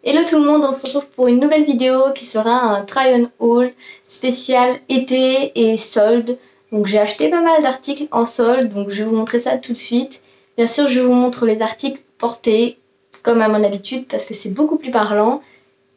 Hello tout le monde, on se retrouve pour une nouvelle vidéo qui sera un try on haul spécial été et solde. Donc j'ai acheté pas mal d'articles en solde, donc je vais vous montrer ça tout de suite. Bien sûr je vous montre les articles portés comme à mon habitude parce que c'est beaucoup plus parlant.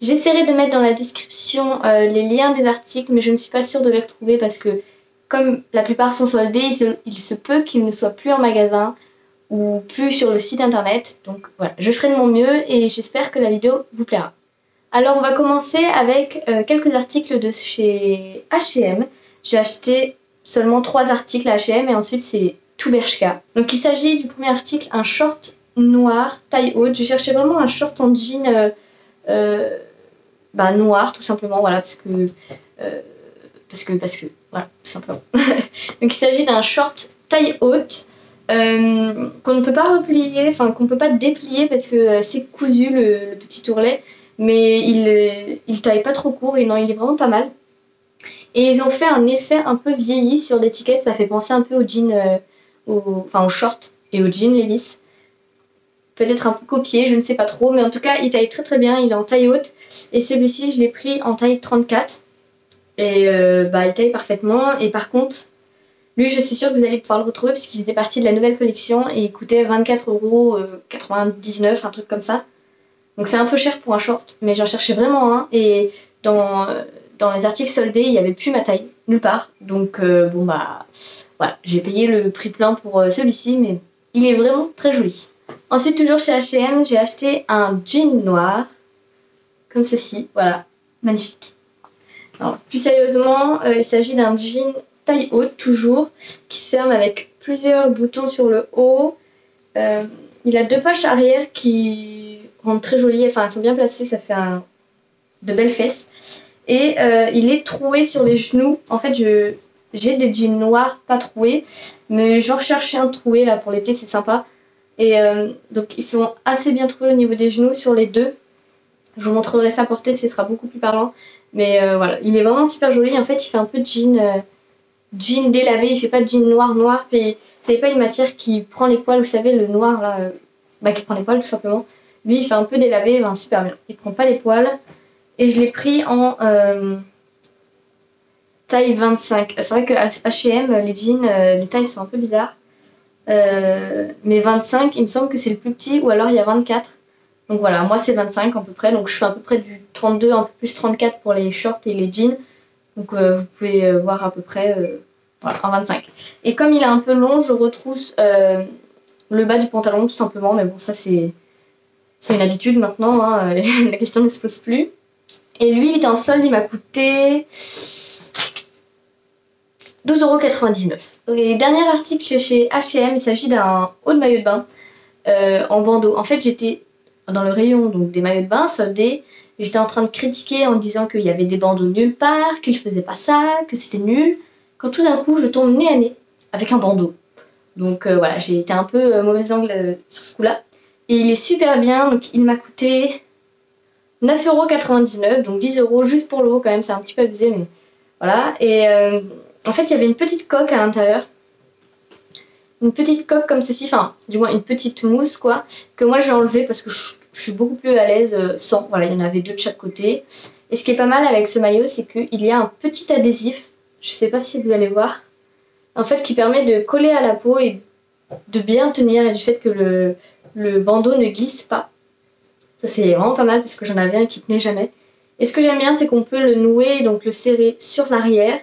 J'essaierai de mettre dans la description les liens des articles, mais je ne suis pas sûre de les retrouver parce que comme la plupart sont soldés, il se peut qu'ils ne soient plus en magasin ou plus sur le site internet. Donc voilà, je ferai de mon mieux et j'espère que la vidéo vous plaira. Alors on va commencer avec quelques articles de chez H&M. J'ai acheté seulement 3 articles à H&M et ensuite c'est tout Bershka. Donc il s'agit du premier article, un short noir taille haute. Je cherchais vraiment un short en jean noir tout simplement, voilà, parce que voilà, tout simplement. Donc il s'agit d'un short taille haute qu'on ne peut pas replier, enfin qu'on ne peut pas déplier parce que c'est cousu le petit ourlet, mais il taille pas trop court et non, il est vraiment pas mal. Et ils ont fait un effet un peu vieilli sur l'étiquette, ça fait penser un peu au jean, au short et au jean Levi's. Peut-être un peu copié, je ne sais pas trop, mais en tout cas il taille très très bien, il est en taille haute. Et celui-ci je l'ai pris en taille 34 et il taille parfaitement. Et par contre, lui je suis sûre que vous allez pouvoir le retrouver parce qu'il faisait partie de la nouvelle collection et il coûtait 24,99 €, un truc comme ça. Donc c'est un peu cher pour un short, mais j'en cherchais vraiment un et dans les articles soldés il n'y avait plus ma taille, nulle part. Donc voilà, j'ai payé le prix plein pour celui-ci, mais il est vraiment très joli. Ensuite, toujours chez H&M, j'ai acheté un jean noir, comme ceci, voilà, magnifique. Alors, plus sérieusement, il s'agit d'un jean taille haute, toujours, qui se ferme avec plusieurs boutons sur le haut. Il a 2 poches arrière qui rendent très jolies, enfin elles sont bien placées, ça fait de belles fesses. Et il est troué sur les genoux. En fait, j'ai des jeans noirs pas troués, mais j'en recherchais un troué là pour l'été, c'est sympa. Et donc ils sont assez bien trouvés au niveau des genoux sur les deux. Je vous montrerai ça porté, ce sera beaucoup plus parlant. Mais voilà, il est vraiment super joli. En fait, il fait un peu jean délavé. Il fait pas de jean noir. Puis c'est pas une matière qui prend les poils. Vous savez, le noir là, qui prend les poils tout simplement. Lui, il fait un peu délavé, super bien. Il prend pas les poils. Et je l'ai pris en taille 25. C'est vrai que H&M, les jeans, les tailles sont un peu bizarres. Mais 25, il me semble que c'est le plus petit, ou alors il y a 24. Donc voilà, moi c'est 25 à peu près, donc je fais à peu près du 32, un peu plus 34 pour les shorts et les jeans. Donc vous pouvez voir à peu près en 25. Et comme il est un peu long, je retrousse le bas du pantalon tout simplement, mais bon ça c'est une habitude maintenant, hein, la question ne se pose plus. Et lui il était en solde, il m'a coûté 12,99 €. Et dernier article chez H&M, il s'agit d'un haut de maillot de bain en bandeau. En fait, j'étais dans le rayon donc, des maillots de bain soldés. Et j'étais en train de critiquer en disant qu'il y avait des bandeaux nulle part, qu'ils faisaient pas ça, que c'était nul. Quand tout d'un coup, je tombe nez à nez avec un bandeau. Donc voilà, j'ai été un peu mauvais angle sur ce coup-là. Et il est super bien, donc il m'a coûté 9,99 €, donc 10 € juste pour le haut quand même, c'est un petit peu abusé, mais voilà. Et en fait, il y avait une petite coque à l'intérieur. Une petite coque comme ceci, enfin, du moins une petite mousse, quoi, que moi j'ai enlevé parce que je suis beaucoup plus à l'aise sans. Voilà, il y en avait 2 de chaque côté. Et ce qui est pas mal avec ce maillot, c'est qu'il y a un petit adhésif, je sais pas si vous allez voir, en fait, qui permet de coller à la peau et de bien tenir, et du fait que le bandeau ne glisse pas. Ça, c'est vraiment pas mal parce que j'en avais un qui tenait jamais. Et ce que j'aime bien, c'est qu'on peut le nouer, donc le serrer sur l'arrière.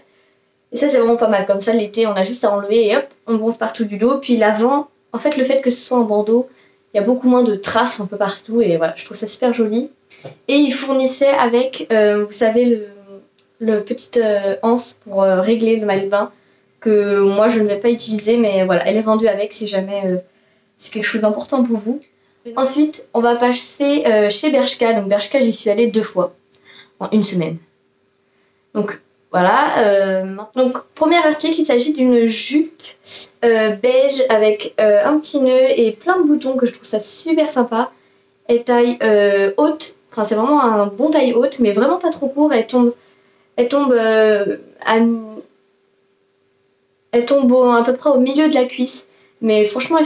Et ça c'est vraiment pas mal, comme ça l'été on a juste à enlever et hop, on bronze partout du dos. Puis l'avant, en fait le fait que ce soit en bandeau, il y a beaucoup moins de traces un peu partout et voilà, je trouve ça super joli. Et il fournissait avec, vous savez, le petit anse pour régler le maillot de bain, que moi je ne vais pas utiliser, mais voilà, elle est vendue avec si jamais c'est quelque chose d'important pour vous. Ensuite, on va passer chez Bershka. Donc Bershka, j'y suis allée 2 fois en 1 semaine. Donc voilà, donc premier article, il s'agit d'une jupe beige avec un petit nœud et plein de boutons que je trouve ça super sympa. Elle taille haute, enfin c'est vraiment un bon taille haute, mais vraiment pas trop court. Elle tombe à peu près au milieu de la cuisse. Mais franchement, elle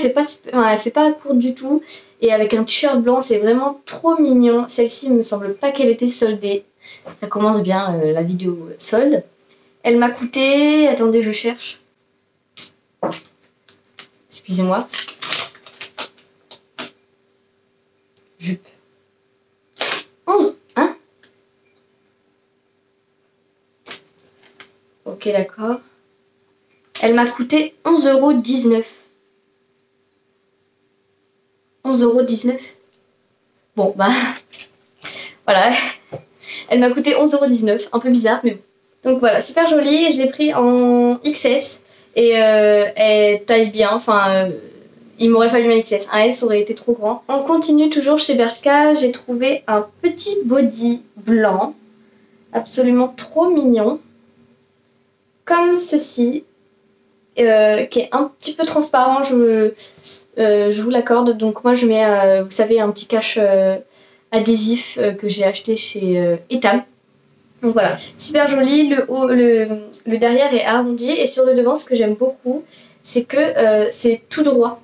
fait pas courte du tout. Et avec un t-shirt blanc, c'est vraiment trop mignon. Celle-ci, il me semble pas qu'elle était soldée. Ça commence bien la vidéo solde. Elle m'a coûté... Attendez, je cherche. Excusez-moi. Jupe. 11. Hein? Ok, d'accord. Elle m'a coûté 11,19 €. 11,19 €. Bon, bah... Voilà. Elle m'a coûté 11,19 €. Un peu bizarre, mais bon. Donc voilà, super jolie. Je l'ai pris en XS. Et elle taille bien. Enfin, il m'aurait fallu un XS. Un S aurait été trop grand. On continue toujours chez Bershka. J'ai trouvé un petit body blanc. Absolument trop mignon. Comme ceci. Qui est un petit peu transparent, je vous l'accorde. Donc moi je mets, vous savez, un petit cache adhésif que j'ai acheté chez Etam. Donc voilà, super joli. Le derrière est arrondi et sur le devant, ce que j'aime beaucoup, c'est que c'est tout droit.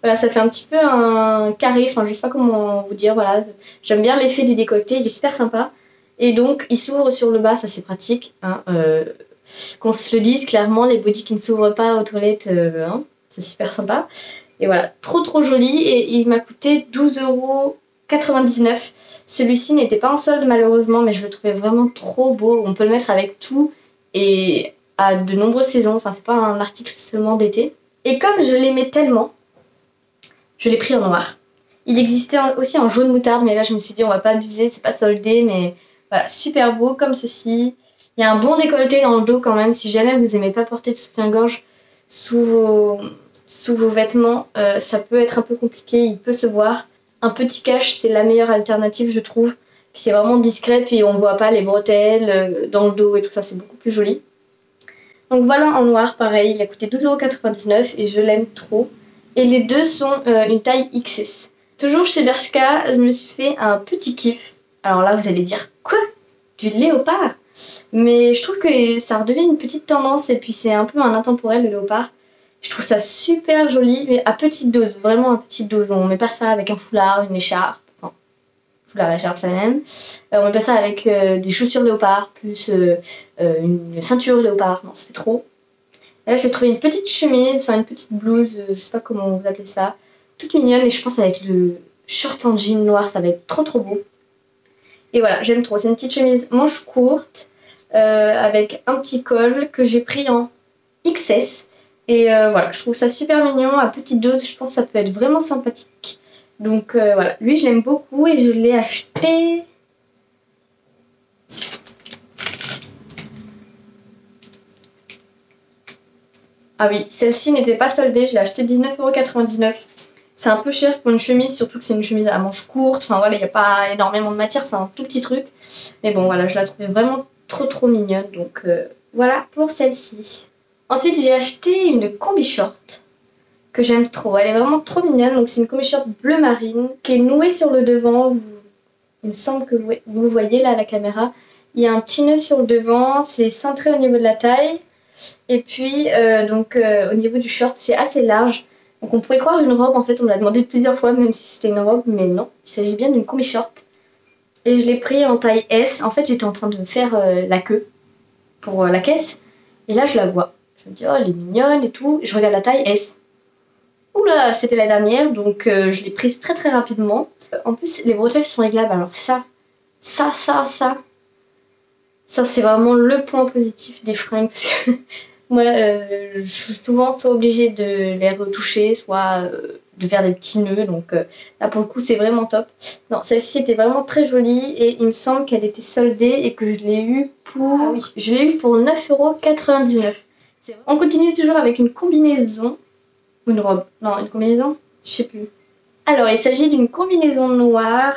Voilà, ça fait un petit peu un carré, enfin je sais pas comment vous dire, voilà. J'aime bien l'effet du décolleté, il est super sympa. Et donc il s'ouvre sur le bas, ça c'est pratique, hein, qu'on se le dise clairement, les bodys qui ne s'ouvrent pas aux toilettes, hein, c'est super sympa. Et voilà, trop joli. Et il m'a coûté 12,99 €. Celui-ci n'était pas en solde malheureusement, mais je le trouvais vraiment trop beau. On peut le mettre avec tout et à de nombreuses saisons. Enfin, c'est pas un article seulement d'été. Et comme je l'aimais tellement, je l'ai pris en noir. Il existait aussi en jaune moutarde, mais là je me suis dit on va pas abuser, c'est pas soldé, mais voilà, super beau comme ceci. Il y a un bon décolleté dans le dos quand même. Si jamais vous aimez pas porter de soutien-gorge sous vos vêtements, ça peut être un peu compliqué, il peut se voir. Un petit cache, c'est la meilleure alternative, je trouve. Puis c'est vraiment discret, puis on voit pas les bretelles dans le dos et tout ça, c'est beaucoup plus joli. Donc voilà, en noir, pareil, il a coûté 12,99 € et je l'aime trop. Et les deux sont une taille XS. Toujours chez Bershka, je me suis fait un petit kiff. Alors là, vous allez dire, quoi? Du léopard? Mais je trouve que ça redevient une petite tendance et puis c'est un peu un intemporel, le léopard. Je trouve ça super joli, mais à petite dose, vraiment à petite dose. On met pas ça avec un foulard, une écharpe, enfin, foulard et écharpe c'est la même. On met pas ça avec des chaussures léopard, plus une ceinture léopard, non, ça fait trop. Et là j'ai trouvé une petite chemise, enfin une petite blouse, je sais pas comment vous appelez ça, toute mignonne et je pense avec le short en jean noir, ça va être trop beau. Et voilà, j'aime trop. C'est une petite chemise manche courte avec un petit col que j'ai pris en XS. Et voilà, je trouve ça super mignon. À petite dose, je pense que ça peut être vraiment sympathique. Donc voilà, lui je l'aime beaucoup et je l'ai acheté... Ah oui, celle-ci n'était pas soldée, je l'ai acheté 19,99 €. C'est un peu cher pour une chemise, surtout que c'est une chemise à manches courtes. Enfin voilà, il n'y a pas énormément de matière, c'est un tout petit truc. Mais bon voilà, je la trouvais vraiment trop mignonne. Donc voilà pour celle-ci. Ensuite j'ai acheté une combi short que j'aime trop. Elle est vraiment trop mignonne. Donc c'est une combi short bleu marine qui est nouée sur le devant. Il me semble que vous le voyez là à la caméra. Il y a un petit nœud sur le devant, c'est cintré au niveau de la taille. Et puis au niveau du short c'est assez large. Donc on pourrait croire une robe, en fait on me l'a demandé plusieurs fois même si c'était une robe, mais non, il s'agit bien d'une combi short. Et je l'ai pris en taille S. En fait j'étais en train de faire la queue pour la caisse. Et là je la vois. Je me dis oh elle est mignonne et tout. Je regarde la taille S. Oula, c'était la dernière, donc je l'ai prise très rapidement. En plus les bretelles sont réglables, alors ça c'est vraiment le point positif des fringues parce que moi je suis souvent soit obligée de les retoucher, soit de faire des petits nœuds, donc là pour le coup c'est vraiment top. Non, celle-ci était vraiment très jolie et il me semble qu'elle était soldée et que je l'ai eu pour... Ah oui, je l'ai eu pour 9,99 €. On continue toujours avec une combinaison, ou une robe, non une combinaison, je sais plus. Alors il s'agit d'une combinaison noire,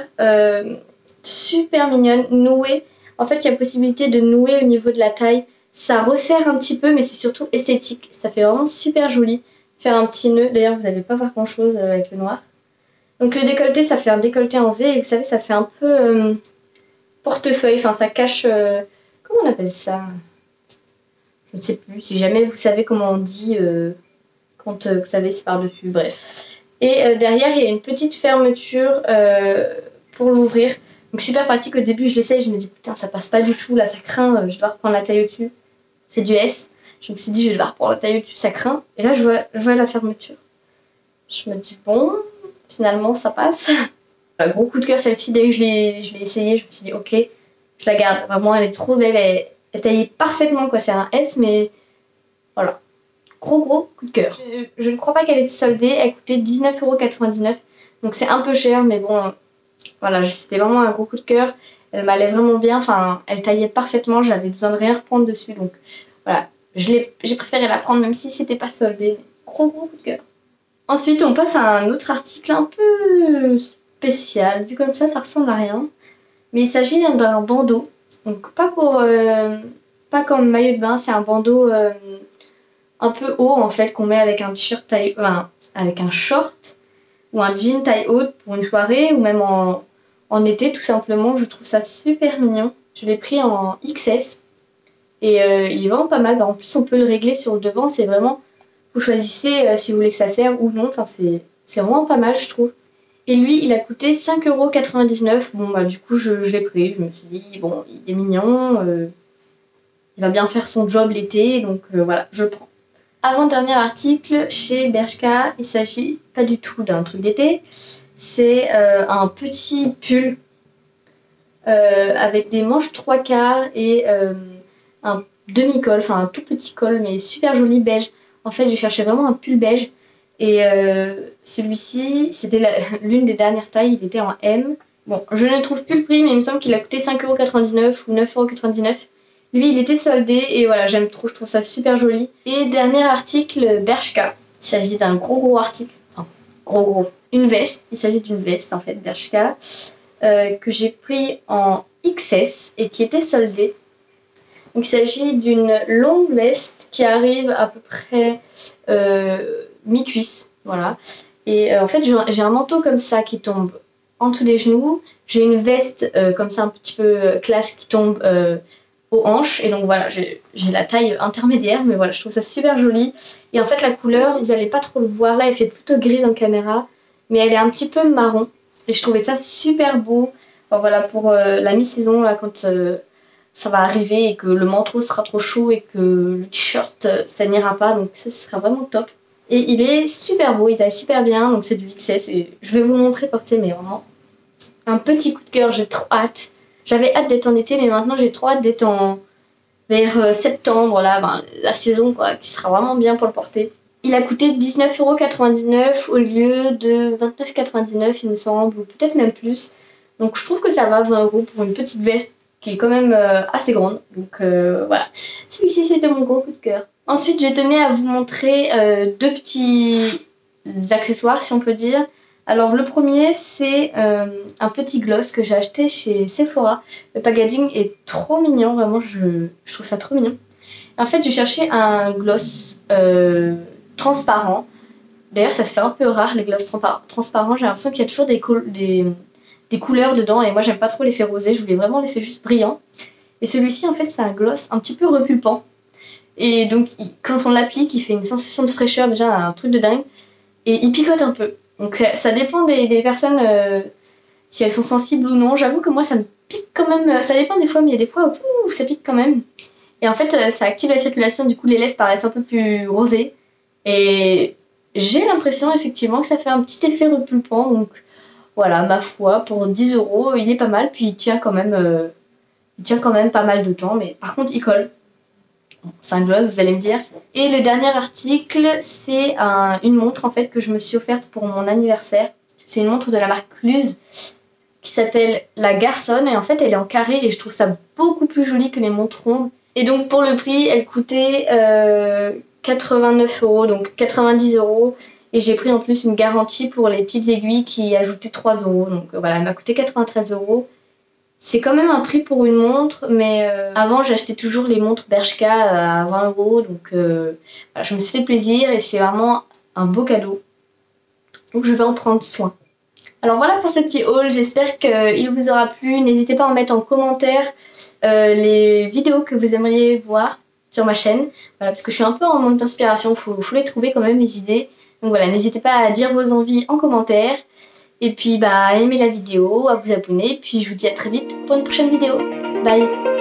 super mignonne, nouée. En fait, il y a possibilité de nouer au niveau de la taille. Ça resserre un petit peu, mais c'est surtout esthétique. Ça fait vraiment super joli. Faire un petit nœud. D'ailleurs, vous n'allez pas voir grand-chose avec le noir. Donc le décolleté, ça fait un décolleté en V. Et vous savez, ça fait un peu portefeuille. Enfin, ça cache... comment on appelle ça? Je ne sais plus. Si jamais vous savez comment on dit quand vous savez c'est par-dessus, bref. Et derrière il y a une petite fermeture pour l'ouvrir. Donc super pratique, au début je l'essaye, je me dis putain ça passe pas du tout, là ça craint, je dois reprendre la taille au-dessus. C'est du S. Je me suis dit je vais devoir reprendre la taille au-dessus, ça craint. Et là je vois la fermeture. Je me dis bon, finalement ça passe. Gros coup de cœur celle-ci, dès que je l'ai essayée, je me suis dit ok, je la garde. Vraiment elle est trop belle, elle est taillée parfaitement quoi, c'est un S mais voilà. Gros coup de cœur. Je ne crois pas qu'elle était soldée, elle coûtait 19,99 €. Donc c'est un peu cher mais bon, voilà, c'était vraiment un gros coup de cœur. Elle m'allait vraiment bien, enfin elle taillait parfaitement, j'avais besoin de rien reprendre dessus. Donc voilà, j'ai préféré la prendre même si c'était pas soldé. Gros coup de cœur. Ensuite on passe à un autre article un peu spécial. Vu comme ça ressemble à rien. Mais il s'agit d'un bandeau. Donc pas comme maillot de bain, c'est un bandeau un peu haut en fait qu'on met avec un t-shirt taille, avec un short ou un jean taille haute pour une soirée ou même en été tout simplement. Je trouve ça super mignon. Je l'ai pris en XS et il est vraiment pas mal. En plus on peut le régler sur le devant, c'est vraiment, vous choisissez si vous voulez que ça serve ou non. Enfin, c'est vraiment pas mal je trouve. Et lui il a coûté 5,99 €. Bon bah du coup je l'ai pris, je me suis dit bon il est mignon, il va bien faire son job l'été donc voilà je prends. Avant-dernier article chez Bershka, il s'agit pas du tout d'un truc d'été, c'est un petit pull avec des manches 3/4 et un demi-col, enfin un tout petit col mais super joli beige. En fait je cherchais vraiment un pull beige et celui-ci c'était l'une des dernières tailles, il était en M. Bon je ne trouve plus le prix mais il me semble qu'il a coûté 5,99 € ou 9,99 €. Lui, il était soldé et voilà, j'aime trop, je trouve ça super joli. Et dernier article, Bershka. Il s'agit d'un gros article. Enfin, gros. Une veste. Il s'agit d'une veste en fait, Bershka, que j'ai pris en XS et qui était soldée. Donc il s'agit d'une longue veste qui arrive à peu près mi-cuisse. Voilà. Et en fait, j'ai un manteau comme ça qui tombe en dessous des genoux. J'ai une veste comme ça un petit peu classe qui tombe aux hanches et donc voilà j'ai la taille intermédiaire mais voilà je trouve ça super joli et en fait la couleur vous allez pas trop le voir là, elle fait plutôt grise en caméra mais elle est un petit peu marron et je trouvais ça super beau. Enfin, voilà pour la mi-saison là quand ça va arriver et que le manteau sera trop chaud et que le t-shirt ça n'ira pas, donc ça sera vraiment top. Et il est super beau, il taille super bien, donc c'est du XS et je vais vous le montrer porter mais vraiment un petit coup de cœur, j'ai trop hâte. J'avais hâte d'être en été, mais maintenant j'ai trop hâte d'être vers septembre, là, la saison quoi, qui sera vraiment bien pour le porter. Il a coûté 19,99 € au lieu de 29,99 € il me semble, ou peut-être même plus. Donc je trouve que ça va 20 € pour une petite veste qui est quand même assez grande. Donc voilà, celui-ci c'était mon gros coup de cœur. Ensuite je tenais à vous montrer deux petits accessoires si on peut dire. Alors le premier c'est un petit gloss que j'ai acheté chez Sephora. Le packaging est trop mignon, vraiment je trouve ça trop mignon. En fait j'ai cherché un gloss transparent. D'ailleurs ça se fait un peu rare les gloss transparents, j'ai l'impression qu'il y a toujours des couleurs dedans et moi j'aime pas trop l'effet rosé, je voulais vraiment l'effet juste brillant. Et celui-ci en fait c'est un gloss un petit peu repulpant. Et donc quand on l'applique il fait une sensation de fraîcheur, déjà un truc de dingue. Et il picote un peu. Donc ça dépend des personnes si elles sont sensibles ou non. J'avoue que moi ça me pique quand même. Ça dépend des fois, mais il y a des fois où ça pique quand même. Et en fait ça active la circulation, du coup les lèvres paraissent un peu plus rosées. Et j'ai l'impression effectivement que ça fait un petit effet repulpant. Donc voilà, ma foi, pour 10 € il est pas mal. Puis il tient quand même pas mal de temps. Mais par contre il colle. C'est un gloss, vous allez me dire. Et le dernier article, c'est une montre en fait que je me suis offerte pour mon anniversaire. C'est une montre de la marque Cluse qui s'appelle la Garçonne et en fait elle est en carré et je trouve ça beaucoup plus joli que les montres rondes. Et donc pour le prix, elle coûtait 89 €, donc 90 € et j'ai pris en plus une garantie pour les petites aiguilles qui ajoutaient 3 €. Donc voilà, elle m'a coûté 93 €. C'est quand même un prix pour une montre, mais avant j'achetais toujours les montres Bershka à 20 €, donc voilà, je me suis fait plaisir et c'est vraiment un beau cadeau. Donc je vais en prendre soin. Alors voilà pour ce petit haul, j'espère qu'il vous aura plu. N'hésitez pas à en mettre en commentaire les vidéos que vous aimeriez voir sur ma chaîne. Voilà, parce que je suis un peu en manque d'inspiration, faut les trouver quand même les idées. Donc voilà, n'hésitez pas à dire vos envies en commentaire. Et puis bah, à aimer la vidéo, à vous abonner. Puis je vous dis à très vite pour une prochaine vidéo. Bye!